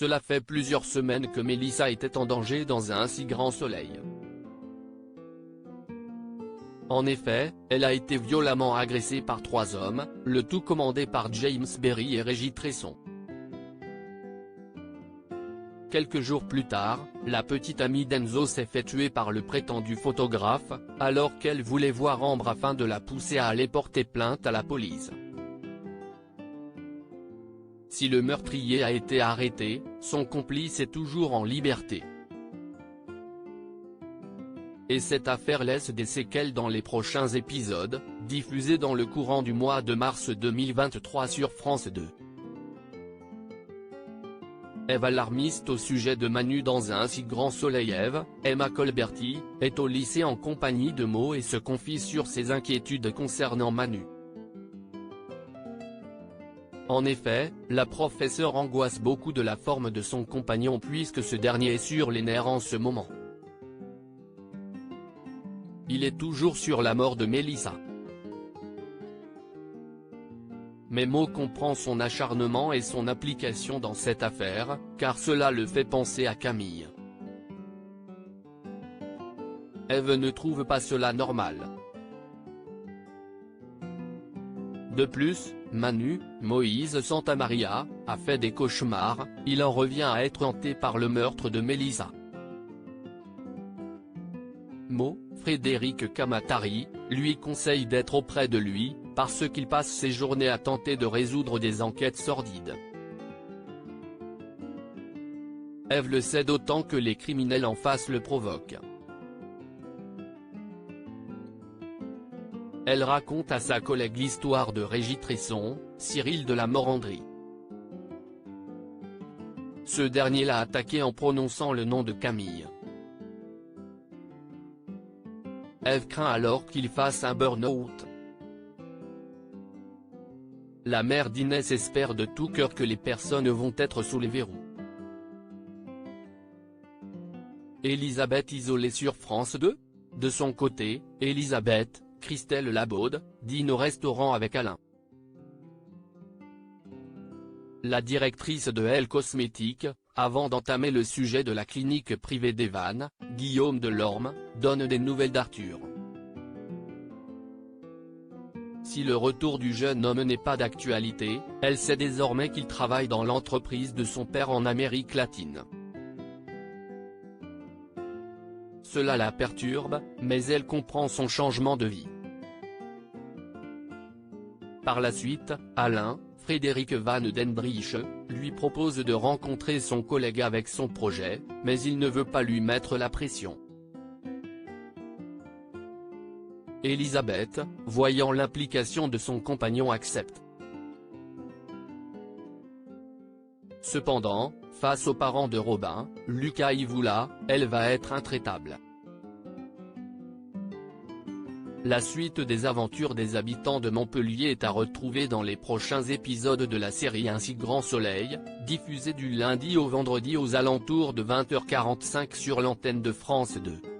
Cela fait plusieurs semaines que Mélissa était en danger dans un si grand soleil. En effet, elle a été violemment agressée par 3 hommes, le tout commandé par James Berry et Régis Tresson. Quelques jours plus tard, la petite amie d'Enzo s'est fait tuer par le prétendu photographe, alors qu'elle voulait voir Ambre afin de la pousser à aller porter plainte à la police. Si le meurtrier a été arrêté, son complice est toujours en liberté. Et cette affaire laisse des séquelles dans les prochains épisodes, diffusés dans le courant du mois de mars 2023 sur France 2. Eve alarmiste au sujet de Manu dans un si grand soleil. Emma Colberti, est au lycée en compagnie de Mo et se confie sur ses inquiétudes concernant Manu. En effet, la professeure angoisse beaucoup de la forme de son compagnon puisque ce dernier est sur les nerfs en ce moment. Il est toujours sur la mort de Mélissa. Mais Mo comprend son acharnement et son implication dans cette affaire, car cela le fait penser à Camille. Eve ne trouve pas cela normal. De plus, Manu, Moïse Santamaria, a fait des cauchemars, il en revient à être hanté par le meurtre de Mélissa. Mo, Frédéric Kamatari, lui conseille d'être auprès de lui, parce qu'il passe ses journées à tenter de résoudre des enquêtes sordides. Eve le sait d'autant que les criminels en face le provoquent. Elle raconte à sa collègue l'histoire de Régis Tresson, Cyril de la Morandrie. Ce dernier l'a attaqué en prononçant le nom de Camille. Eve craint alors qu'il fasse un burn-out. La mère d'Inès espère de tout cœur que les personnes vont être sous les verrous. Elisabeth isolée sur France 2 ? De son côté, Elisabeth, Christelle Labaude, dîne au restaurant avec Alain. La directrice de Elle Cosmétiques, avant d'entamer le sujet de la clinique privée d'Evan, Guillaume Delorme, donne des nouvelles d'Arthur. Si le retour du jeune homme n'est pas d'actualité, elle sait désormais qu'il travaille dans l'entreprise de son père en Amérique latine. Cela la perturbe, mais elle comprend son changement de vie. Par la suite, Alain, Frédéric Van Dendrich, lui propose de rencontrer son collègue avec son projet, mais il ne veut pas lui mettre la pression. Elisabeth, voyant l'implication de son compagnon, accepte. Cependant, face aux parents de Robin, Lucas Ivoula, elle va être intraitable. La suite des aventures des habitants de Montpellier est à retrouver dans les prochains épisodes de la série Un si grand soleil, diffusée du lundi au vendredi aux alentours de 20h45 sur l'antenne de France 2.